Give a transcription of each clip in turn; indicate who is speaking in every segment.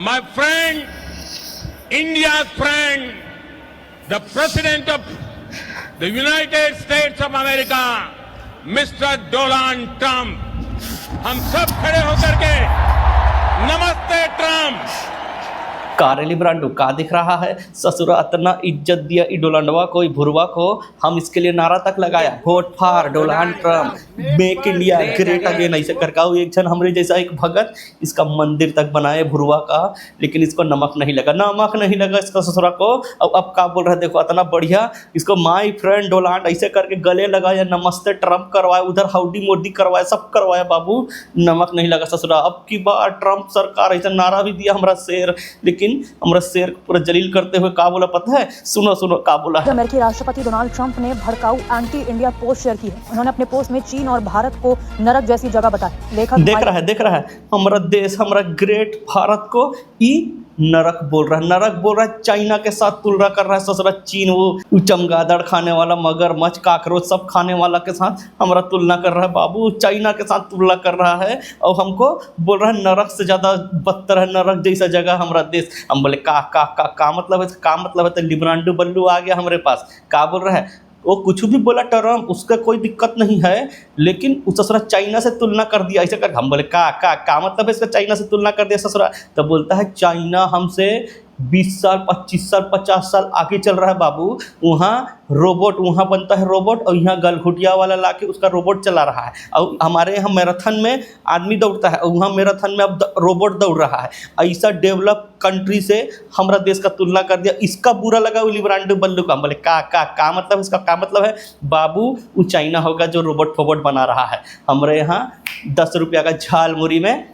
Speaker 1: My friend, India's friend, the President of the United States of America, Mr. Donald Trump, हम सब खड़े होकर के नमस्ते ट्रम्प।
Speaker 2: कारेली ब्रांडू का दिख रहा है ससुरा इतना इज्जत दिया डोनाल्डवा को भुरवा को। हम इसके लिए नारा तक लगाया vote for Donald Trump, make India great again. ऐसे करके एक जन हमरे जैसा एक भगत इसका मंदिर तक बनाए भुरवा का, लेकिन इसको नमक नहीं लगा इसका ससुरा को। अब का बोल रहा है देखो इतना बढ़िया इसको माय फ्रेंड डोनाल्ड ऐसे करके गले लगाया, नमस्ते ट्रम्प करवाया, उधर हाउडी मोदी करवाया, सब करवाया बाबू, नमक नहीं लगा ससुरा। अब की बार ट्रम्प सरकार ऐसा नारा भी दिया हमारा शेर, लेकिन हमारा शेर को पूरा जलील करते हुए का बोला पता है? सुनो का बोला है।
Speaker 3: अमेरिकी राष्ट्रपति डोनाल्ड ट्रंप ने भड़काऊ एंटी इंडिया पोस्ट शेयर की है। उन्होंने अपने पोस्ट में चीन और भारत को नरक जैसी जगह बताया। लेखक
Speaker 2: देख रहा है हमारा देश, हमारा ग्रेट भारत को ई नरक बोल रहा है, चाइना के साथ तुलना कर रहा है ससुरा। चीन वो चमगादड़ खाने वाला, मगरमच्छ, काकरोच सब खाने वाला के साथ हमारा तुलना कर रहा है बाबू, चाइना के साथ तुलना कर रहा है और हमको बोल रहा है नरक से ज़्यादा बदतर है, नरक जैसा जगह हमारा देश। हम बोले का मतलब है तो लिब्रांडो बल्लू आ गया हमारे पास। का बोल रहा है वो कुछ भी बोला ट्रम्प, उसका कोई दिक्कत नहीं है, लेकिन उस ससुरा चाइना से तुलना कर दिया ऐसे कर। हम बोले का मतलब है इसका चाइना से तुलना कर दिया ससुरा। तो बोलता है चाइना हमसे 20 साल 25 साल 50 साल आगे चल रहा है बाबू। वहाँ रोबोट, वहाँ बनता है रोबोट और यहाँ गलघुटिया वाला लाके उसका रोबोट चला रहा है। और हमारे यहाँ मैराथन में आदमी दौड़ता है और वहाँ मैराथन में अब रोबोट दौड़ रहा है। ऐसा डेवलप कंट्री से हमारा देश का तुलना कर दिया। इसका बुरा लगा लिब्रांडो बल्लू का। बोले का मतलब इसका का मतलब है बाबू वो चाइना होगा जो रोबोट फोबोट बना रहा है। हमारे यहाँ 10 रुपया का झाल मुरी में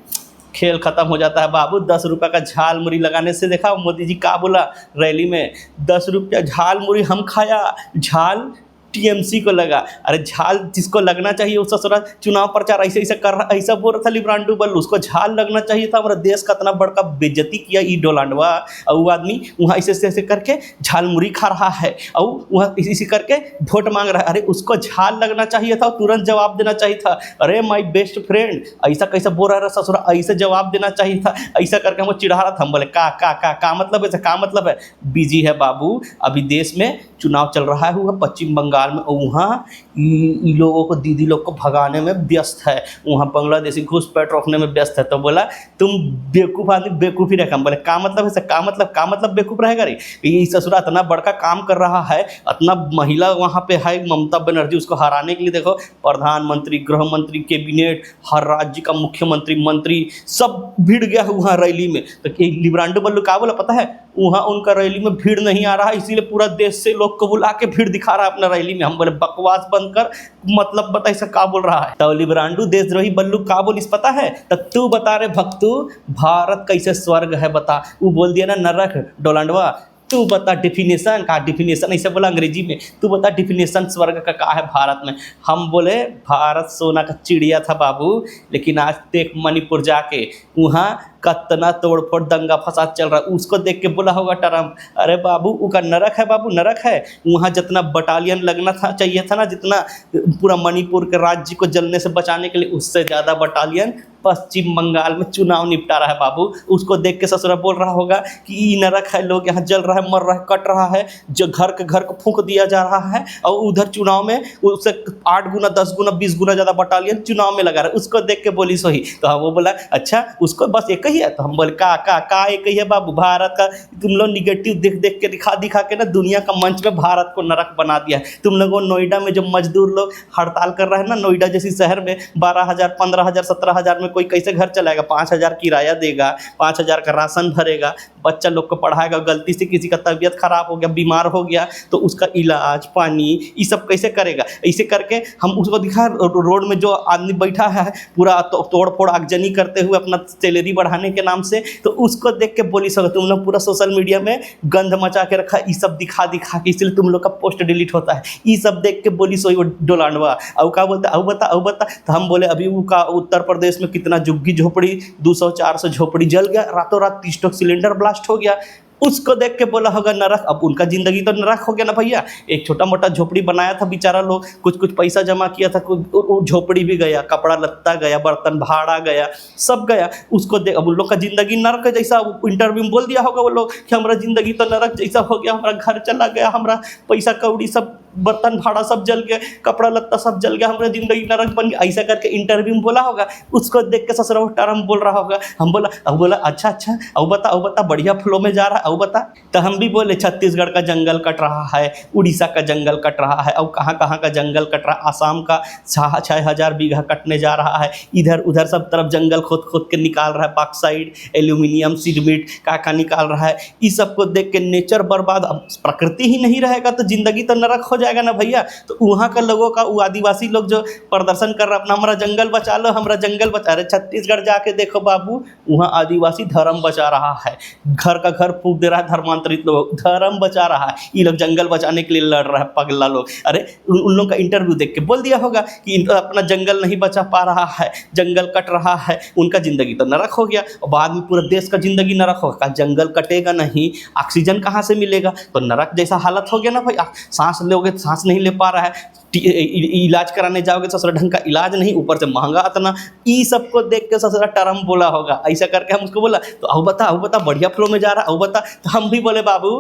Speaker 2: खेल खत्म हो जाता है बाबू। 10 रुपये का झाल मुरी लगाने से देखा मोदी जी का बोला रैली में, 10 रुपया झाल मुरी हम खाया, झाल टीएमसी को लगा। अरे झाल जिसको लगना चाहिए उस ससुरा चुनाव प्रचार ऐसे कर रहा, ऐसा बोल रहा था लिब्रांडो बल्लू, उसको झाल लगना चाहिए था। हमारा देश का इतना बड़का बेइज्जती किया ई डोनाल्डवा, और वो आदमी वहाँ ऐसे करके झाल मुरी खा रहा है और वहाँ इसी करके वोट मांग रहा है। अरे उसको झाल लगना चाहिए था, तुरंत जवाब देना चाहिए था। अरे माई बेस्ट फ्रेंड ऐसा कैसे बोल रहा है ससुरा, ऐसे जवाब देना चाहिए था। ऐसा करके हमको चिढ़ा रहा था। हम बोले का मतलब है, का मतलब है बिजी है बाबू, अभी देश में चुनाव चल रहा है हुआ पश्चिम बंगाल में, और वहाँ लोगों को दीदी लोग को भगाने में व्यस्त है, वहाँ बांग्लादेशी घुसपैठ रोकने में व्यस्त है। तो बोला तुम बेवकूफ़ आदमी बेवकूफ़ ही रखा। बोले का मतलब है, का मतलब बेवकूफ़ रहेगा रे। ये ससुरा इतना बड़का काम कर रहा है, इतना महिला वहाँ पे है ममता बनर्जी, उसको हराने के लिए देखो प्रधानमंत्री, गृह मंत्री, कैबिनेट, हर राज्य का मुख्यमंत्री, मंत्री सब भिड़ गया है वहाँ रैली में। तो लिब्रांडो बल्लू का बोला पता है, वहाँ उनका रैली में भीड़ नहीं आ रहा है, इसीलिए पूरा देश से लोग को बुला के भीड़ दिखा रहा है अपना रैली में। हम बोले बकवास बंद कर, मतलब बता ऐसा का बोल रहा है। तो लिब्रांडो देशद्रोही बल्लू का बोलिस पता है? तो तू बता रे भक्तू, भारत कैसे स्वर्ग है बता। वो बोल दिया ना नरक डोनाल्डवा, तू बता डिफिनेशन का, डिफिनेशन ऐसे बोला अंग्रेजी में, तू बता डिफिनेशन स्वर्ग का है भारत में। हम बोले भारत सोना का चिड़िया था बाबू, लेकिन आज देख मणिपुर जाके वहाँ कितना तोड़फोड़ दंगा फसाद चल रहा है, उसको देख के बोला होगा ट्रम्प अरे बाबू उनका नरक है बाबू, नरक है। वहाँ जितना बटालियन लगना था चाहिए था ना, जितना पूरा मणिपुर के राज्य को जलने से बचाने के लिए, उससे ज़्यादा बटालियन पश्चिम बंगाल में चुनाव निपटा रहा है बाबू। उसको देख के ससुरा बोल रहा होगा कि ये नरक है, लोग यहाँ जल रहा है, मर रहा है, कट रहा है, जो घर के घर को फूंक दिया जा रहा है, और उधर चुनाव में उससे 8 गुना 10 गुना 20 गुना ज़्यादा बटालियन चुनाव में लगा रहा है। उसको देख के बोली सही। तो हाँ वो बोला अच्छा उसको बस एक ही है। तो हम बोले का एक ही है बाबू, भारत का तुम लोग निगेटिव देख के दिखा के ना दुनिया का मंच में भारत को नरक बना दिया है। तुम लोगों नोएडा में जो मजदूर लोग हड़ताल कर रहे हैं ना, नोएडा जैसी शहर में 12,000 15,000 17,000 में कोई कैसे घर चलाएगा? 5,000 किराया देगा, 5,000 का राशन भरेगा, बच्चा लोग को पढ़ाएगा, गलती से किसी का तबीयत खराब हो गया, बीमार हो गया तो उसका इलाज पानी ये सब कैसे करेगा? ऐसे करके हम उसको दिखा, रोड में जो आदमी बैठा है पूरा तोड़ फोड़ आगजनी करते हुए अपना सैलरी बढ़ाने के नाम से, तो उसको देख के बोली सको तुम लोग पूरा सोशल मीडिया में गंध मचा के रखा, ये सब दिखा के, इसलिए तुम लोग का पोस्ट डिलीट होता है। ये सब देख के बोली सो डोनाल्डवा। अब का बोलता अब बता। तो हम बोले अभी वो का उत्तर प्रदेश में कितना झुग्गी झोपड़ी 200-400 झोपड़ी जल गया, रातों रात 30 सिलेंडर ब्लास्ट हो गया। उसको देख के बोला होगा नरक। अब उनका जिंदगी तो नरक हो गया ना भैया। एक छोटा मोटा झोपड़ी बनाया था बेचारा लोग, कुछ कुछ पैसा जमा किया था, वो झोपड़ी भी गया, कपड़ा लत्ता गया, बर्तन भाड़ा गया, सब गया। उसको देख अब उन लोग का जिंदगी नरक जैसा, इंटरव्यू में बोल दिया होगा वो लोग कि हमारा जिंदगी तो नरक जैसा हो गया, हमारा घर चला गया, हमारा पैसा कौड़ी सब, बर्तन भाड़ा सब जल गया, कपड़ा लत्ता सब जल गया, हमारा जिंदगी नरक बन गया, ऐसा करके इंटरव्यू में बोला होगा। उसको देख के ससुरा वो टर्म बोल रहा होगा। हम बोला अच्छा अच्छा, अब बता बढ़िया फ्लो में जा रहा है, अब बता। तो हम भी बोले छत्तीसगढ़ का जंगल कट रहा है, उड़ीसा का जंगल कट रहा है, और कहाँ कहाँ का जंगल कट रहा है, आसाम का 6,000 बीघा कटने जा रहा है, इधर उधर सब तरफ जंगल खोद के निकाल रहा है, बॉक्साइड, एल्यूमिनियम, सिरमिट का निकाल रहा है। इस सबको देख के नेचर बर्बाद, अब प्रकृति ही नहीं रहेगा तो जिंदगी तो नरक हो जाएगा ना भैया। तो वहाँ का लोगों का, वो आदिवासी लोग जो प्रदर्शन कर रहा है अपना, हमारा जंगल बचा लो, हमारा जंगल बचा रहे। छत्तीसगढ़ जाके देखो बाबू, वहाँ आदिवासी धर्म बचा रहा है, घर का घर फूंक दे रहा है, धर्मांतरित लोग धर्म बचा रहा है, ये लोग जंगल बचाने के लिए लड़ रहा है, पगला लोग। अरे उन लोग का इंटरव्यू देख के बोल दिया होगा कि अपना जंगल नहीं बचा पा रहा है, जंगल कट रहा है, उनका जिंदगी तो नरक हो गया। और बाद में पूरा देश का जिंदगी नरक होगा, जंगल कटेगा नहीं, ऑक्सीजन कहाँ से मिलेगा, तो नरक जैसा हालत हो गया ना भाई। सांस लोगे, सांस नहीं ले पा रहा है, इलाज कराने जाओगे ससुरा ढंग का इलाज नहीं, ऊपर से महंगा इतना। ई सबको देख के ससुरा टर्म बोला होगा, ऐसा करके हम उसको बोला तो आओ बता बढ़िया फ्लो में जा रहा, आओ बता। तो हम भी बोले बाबू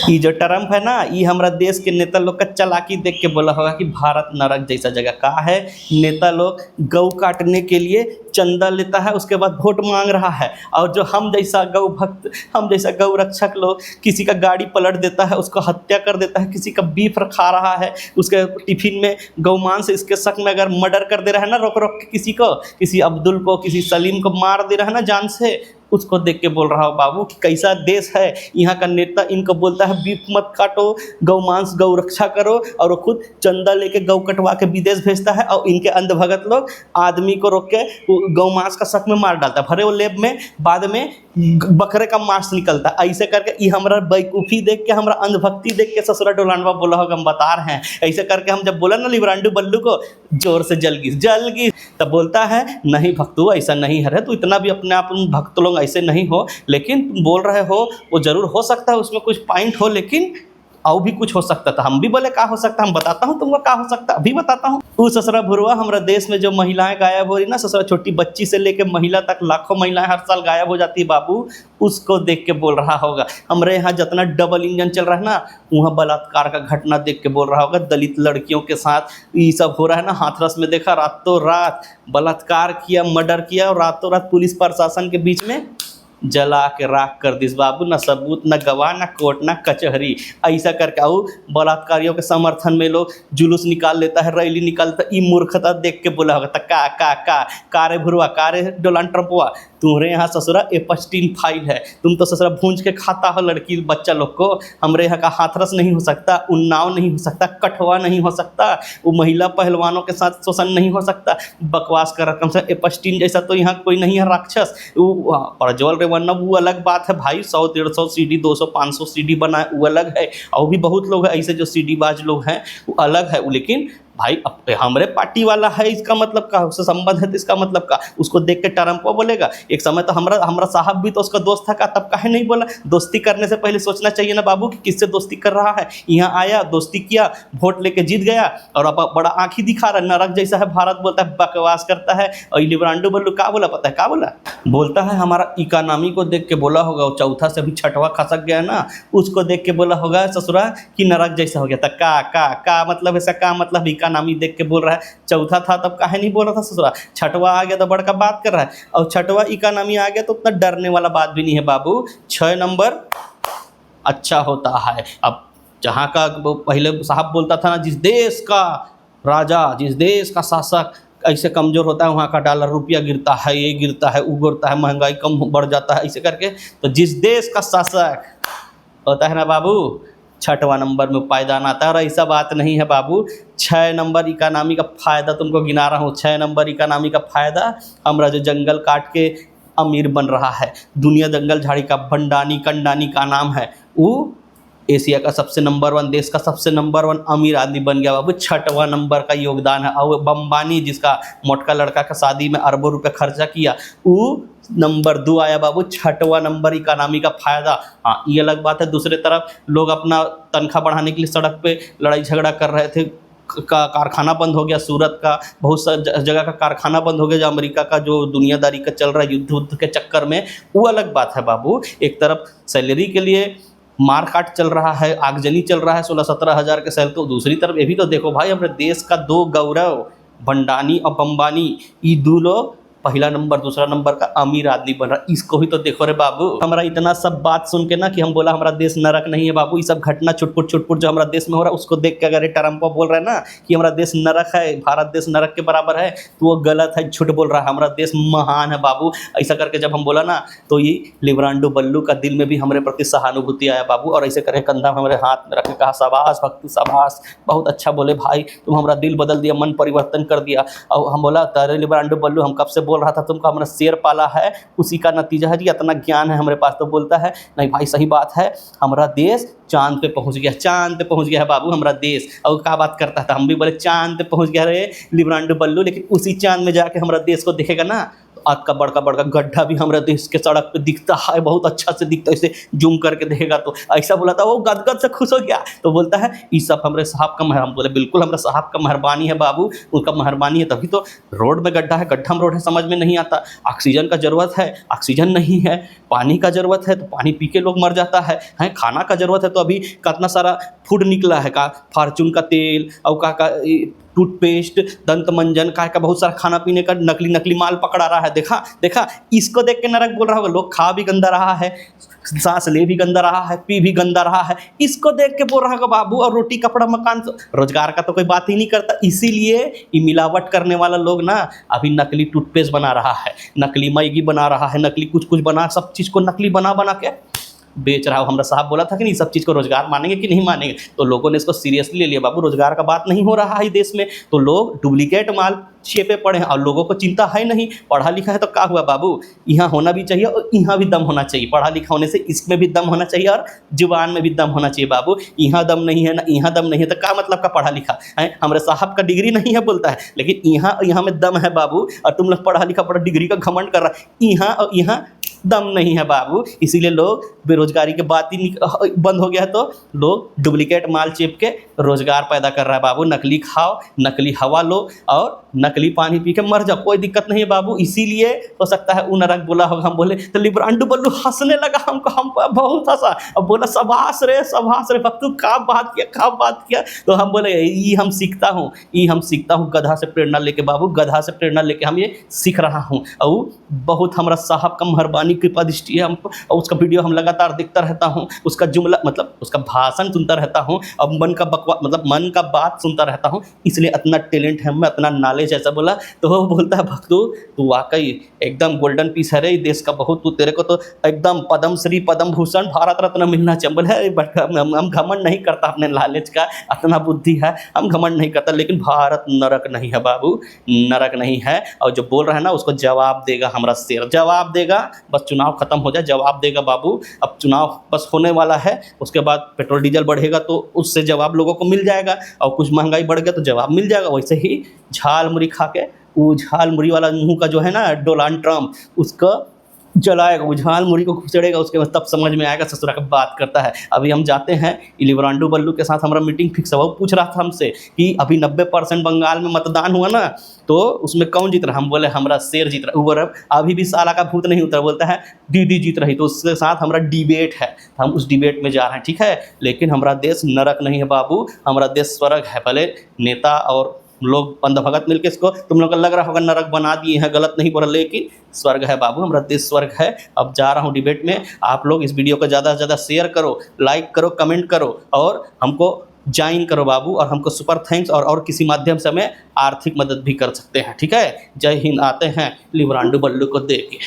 Speaker 2: ये जो टर्म है ना, ये हमारा देश के नेता लोग का चालाकी देख के बोला होगा कि भारत नरक जैसा जगह कहाँ है। नेता लोग गौ काटने के लिए चंदा लेता है, उसके बाद वोट मांग रहा है, और जो हम जैसा गौ भक्त, हम जैसा गौ रक्षक लोग, किसी का गाड़ी पलट देता है, उसको हत्या कर देता है, किसी का बीफ खा रहा है, उसके टिफिन में गौमांस, इसके शक में अगर मर्डर कर दे रहा है ना, रोक रोक के किसी को, किसी अब्दुल को, किसी सलीम को मार दे रहा है ना जान से, उसको देख के बोल रहा हो बाबू कि कैसा देश है। यहाँ का नेता इनको बोलता है बीफ मत काटो, गौ मांस, गौ रक्षा करो, और वो खुद चंदा लेके गौ कटवा के विदेश भेजता है, और इनके अंधभगत लोग आदमी को रोक के गौ मांस का शक में मार डालता है, भरे वो लेब में, बाद में बकरे का मांस निकलता है। ऐसे करके ये हमारा बेवकूफ़ी देख के, हमारा अंधभक्ति देख के ससुरा डोलानवा बोला होगा, हम बता रहे हैं। ऐसे करके हम जब बोला ना लिब्रांडू बल्लू को, जोर से जल गई, तब बोलता है नहीं भक्तू ऐसा नहीं है, तो इतना भी अपने आप भक्त लोग ऐसे नहीं हो, लेकिन तुम बोल रहे हो वो जरूर हो सकता है, उसमें कुछ पॉइंट हो, लेकिन और भी कुछ हो सकता था। हम भी बोले क्या हो सकता है, हम बताता हूँ तुमको क्या हो सकता है, अभी बताता हूँ। वो ससुरा भुरवा, हमारा देश में जो महिलाएं गायब हो रही ना, ससुरा छोटी बच्ची से लेके महिला तक लाखों महिलाएं हर साल गायब हो जाती है बाबू, उसको देख के बोल रहा होगा। हमारे यहाँ जितना डबल इंजन चल रहा है ना, वहाँ बलात्कार का घटना देख के बोल रहा होगा, दलित लड़कियों के साथ ये सब हो रहा है ना। हाथरस में देखा, रातों रात बलात्कार किया, मर्डर किया, और रातों रात पुलिस प्रशासन के बीच में जला के राख कर दिस बाबू, न सबूत, न गवाह, न कोर्ट, न कचहरी। ऐसा करके आओ बलात्कारियों के समर्थन में लोग जुलूस निकाल लेता है, रैली निकालता है। ये मूर्खता देख के बोला होगा का रे भुरवा, का रे डोनाल्ड ट्रंपवा, तुम्हारे यहाँ ससुरा एपस्टीन फाइल है, तुम तो ससुरा भूंज के खाता हो लड़की बच्चा लोग को। हमारे यहाँ का हाथरस नहीं हो सकता, उन्नाव नहीं हो सकता, कठवा नहीं हो सकता, वो महिला पहलवानों के साथ शोषण नहीं हो सकता। बकवास कर रकम से एपस्टीन जैसा तो यहाँ कोई नहीं है राक्षस। वो प्रज्वल रेवन्ना वो अलग बात है भाई, 100-150 सीडी, 200-500 सीडी बनाए वो अलग है, और भी बहुत लोग हैं ऐसे जो सीडी बाज लोग हैं, वो अलग है। लेकिन भाई अब हमारे पार्टी वाला है, इसका मतलब का, उससे संबंध है तो इसका मतलब का, उसको देख के ट्रंप को बोलेगा। एक समय तो हमारा साहब भी तो उसका दोस्त था का, तब काहे नहीं बोला। दोस्ती करने से पहले सोचना चाहिए ना बाबू कि किससे दोस्ती कर रहा है। यहाँ आया, दोस्ती किया, वोट लेके जीत गया, और अब बड़ा आँखी दिखा रहा है, नरक जैसा है भारत, बोलता है, बकवास करता है। और लिब्रांडो बल्लू क्या बोला पता है, क्या बोलता है, हमारा इकोनॉमी को देख के बोला होगा, वो चौथा से अभी छठवा खसक गया ना, उसको देख के बोला होगा ससुरा कि नरक जैसा हो गया था। का मतलब ऐसा, का मतलब इकोनॉमी देख के बोल रहा है। चौथा था तब काहे नहीं बोल रहा था ससुरा, छठवा आ गया तो बड़का बात कर रहा है, और छठवा इकोनॉमी आ गया तो उतना डरने वाला बात भी नहीं है बाबू। 6 नंबर अच्छा होता है। अब जहाँ का पहले साहब बोलता था ना, जिस देश का राजा, जिस देश का शासक ऐसे कमज़ोर होता है, वहाँ का डॉलर रुपया गिरता है, ये गिरता है, वो गिरता है, महंगाई कम बढ़ जाता है, ऐसे करके। तो जिस देश का शासक होता है ना बाबू, 6वां नंबर में पायदान आता है। और ऐसा बात नहीं है बाबू, 6 नंबर इकोनॉमी का फ़ायदा तुमको गिना रहा हूँ। 6 नंबर इकोनॉमी का फ़ायदा, हमारा जो जंगल काट के अमीर बन रहा है, दुनिया जंगल झाड़ी का भंडानी कंडानी का नाम है, वो एशिया का सबसे नंबर 1 देश का सबसे नंबर 1 अमीर आदमी बन गया बाबू। 6वां नंबर का योगदान है। और अंबानी जिसका मोटका लड़का का शादी में अरबों रुपए खर्चा किया, वो नंबर 2 आया बाबू। 6वां नंबर इकोनॉमी का फायदा। हाँ, ये अलग बात है। दूसरी तरफ लोग अपना तनख्वाह बढ़ाने के लिए सड़क पे लड़ाई झगड़ा कर रहे थे, कारखाना बंद हो गया सूरत का, बहुत सा जगह का कारखाना बंद हो गया, जो अमेरिका का जो दुनियादारी का चल रहा है युद्ध के चक्कर में, वो अलग बात है बाबू। एक तरफ सैलरी के लिए मार काट चल रहा है, आगजनी चल रहा है 16-17 हज़ार के सैलरी, तो दूसरी तरफ ये भी तो देखो भाई, हमारे देश का 2 गौरव भंडानी और अंबानी, ये दो लोग पहला नंबर दूसरा नंबर का अमीर आदमी बन रहा, इसको भी तो देखो रे बाबू। हमारा इतना सब बात सुन के ना कि हम बोला हमारा देश नरक नहीं है बाबू, ये सब घटना छुटपुट जो हमारा देश में हो रहा है उसको देख के अगर ट्रम्प बोल रहा है ना कि हमारा देश नरक है, भारत देश नरक के बराबर है, तो वो गलत है, झूठ बोल रहा है। हमारा देश महान है बाबू। ऐसा करके जब हम बोला ना तो ये लिब्रांडो बल्लू का दिल में भी हमारे प्रति सहानुभूति आया बाबू, और ऐसे करके कंधा हमारे हाथ में रख के कहा शाबाश भक्तू शाबाश, बहुत अच्छा बोले भाई, तुम हमारा दिल बदल दिया, मन परिवर्तन कर दिया। और हम बोला अरे लिब्रांडो बल्लू, हम कब से बोल रहा था तुमको, हमारा शेर पाला है, उसी का नतीजा है जी, इतना ज्ञान है हमारे पास। तो बोलता है नहीं भाई सही बात है, हमारा देश चांद पे पहुंच गया, चांद पे पहुंच गया है बाबू हमारा देश। और क्या बात करता था, हम भी बोले चांद पे पहुंच गया रे लिब्रांडो बल्लू, लेकिन उसी चांद में जाके हमारा देश को देखेगा ना, आज का बड़का गड्ढा भी हमारे देश के सड़क पे दिखता है, बहुत अच्छा से दिखता है, इसे जूम करके देखेगा तो। ऐसा बोला था, वो गदगद से खुश हो गया। तो बोलता है ये सब हमारे साहब का हम बोले बिल्कुल हमारे साहब का मेहरबानी है बाबू, उनका मेहरबानी है, तभी तो रोड में गड्ढा है, गड्ढा में रोड है, समझ में नहीं आता। ऑक्सीजन का ज़रूरत है, ऑक्सीजन नहीं है, पानी का ज़रूरत है तो पानी पी के लोग मर जाता है, खाना का ज़रूरत है तो अभी कितना सारा फूड निकला है, का फॉर्चून का तेल और का टूथपेस्ट, दंत मंजन का बहुत सारा खाना पीने का नकली माल पकड़ा रहा है। देखा इसको देख के नरक बोल रहा होगा। लोग खा भी गंदा रहा है, सांस ले भी गंदा रहा है, पी भी गंदा रहा है, इसको देख के बोल रहा होगा बाबू। और रोटी कपड़ा मकान रोजगार का तो कोई बात ही नहीं करता। इसीलिए ये मिलावट करने वाला लोग ना अभी नकली टूथपेस्ट बना रहा है, नकली मैगी बना रहा है, नकली कुछ बना, सब चीज़ को नकली बना के बेच रहा हो। हमारा साहब बोला था कि नहीं सब चीज़ को रोजगार मानेंगे कि नहीं मानेंगे, तो लोगों ने इसको सीरियसली ले लिया बाबू। रोजगार का बात नहीं हो रहा है देश में, तो लोग डुप्लीकेट माल छेपे पड़े हैं और लोगों को चिंता है नहीं। पढ़ा लिखा है तो क्या हुआ बाबू, यहाँ होना भी चाहिए और यहाँ भी दम होना चाहिए। पढ़ा लिखा होने से इसमें भी दम होना चाहिए और जुबान में भी दम होना चाहिए बाबू। यहाँ दम नहीं है ना यहाँ दम नहीं है तो क्या मतलब का पढ़ा लिखा है। हमारे साहब का डिग्री नहीं है बोलता है, लेकिन यहाँ में दम है बाबू। और तुम लोग पढ़ा लिखा पढ़ा डिग्री का घमंड कर रहा है, यहाँ और यहाँ दम नहीं है बाबू। इसीलिए लोग बेरोजगारी के बात ही बंद हो गया है, तो लोग डुप्लीकेट माल चेप के रोजगार पैदा कर रहा है बाबू। नकली खाओ, नकली हवा लो और नकली पानी पी के मर जाओ, कोई दिक्कत नहीं है बाबू। इसीलिए हो सकता है वो नरक बोला होगा। हम बोले तो लिब्रांडो बल्लू हंसने लगा, हम बहुत हंसा। अब बोला सबास रे भक्तू, क्या बात किया। तो हम बोले ये हम सीखता हूँ गधा से प्रेरणा लेके बाबू, गधा से प्रेरणा लेके हम ये सीख रहा हूँ। और बहुत हमारा साहब का मेहरबानी कृपा दृष्टि है हम, और उसका वीडियो हम लगातार देखता रहता हूँ, उसका जुमला मतलब उसका भाषण सुनता रहता हूँ, और मन का बात सुनता रहता हूँ। इसलिए इतना टैलेंट है हमें, इतना नॉलेज ऐसा बोला। तो वो बोलता है भक्तू तू वाकई एकदम गोल्डन पीस है रे देश का, बहुत तू, तेरे को तो एकदम पद्म श्री पद्म भूषण भारत रत्न मिलना चाहिए। बोले हम घमंड नहीं करता अपने नॉलेज का, इतना बुद्धि है, हम घमंड नहीं करता। लेकिन भारत नरक नहीं है बाबू, नरक नहीं है। और जो बोल रहा है ना उसको जवाब देगा हमारा शेर, जवाब देगा। बस चुनाव खत्म हो जाए, जवाब देगा बाबू। अब चुनाव बस होने वाला है, उसके बाद पेट्रोल डीजल बढ़ेगा तो उससे जवाब लोगों को मिल जाएगा, और कुछ महंगाई बढ़ गया तो जवाब मिल जाएगा। वैसे ही झाल मुड़ी खा के, वो झाल मुड़ी वाला मुंह का जो है ना डोनाल्ड ट्रम्प, उसका जलाएगा, वो झाल मुड़ी को खुचड़ेगा, उसके बाद तब समझ में आएगा ससुरा का बात करता है। अभी हम जाते हैं लिब्रांडो बल्लू के साथ, हमारा मीटिंग फिक्स है। वो पूछ रहा था हमसे कि अभी 90% बंगाल में मतदान हुआ ना, तो उसमें कौन जीत रहा। हम बोले हमारा शेर जीत रहा। ऊपर अभी भी साला का भूत नहीं उतरा, बोलता है दीदी जीत रही। तो उसके साथ हमारा डिबेट है, हम उस डिबेट में जा रहे हैं, ठीक है। लेकिन हमारा देश नरक नहीं है बाबू, हमारा देश स्वर्ग है। भले नेता और लोग अंधभगत मिलकर इसको तुम लोग को लग रहा होगा नरक बना दिए हैं, गलत नहीं बोला, लेकिन स्वर्ग है बाबू, हमारा देश स्वर्ग है। अब जा रहा हूँ डिबेट में। आप लोग इस वीडियो को ज़्यादा से ज़्यादा शेयर करो, लाइक करो, कमेंट करो और हमको ज्वाइन करो बाबू। और हमको सुपर थैंक्स, और किसी माध्यम से हमें आर्थिक मदद भी कर सकते हैं, ठीक है। जय हिंद। आते हैं लिब्रांडो बल्लू को देख के।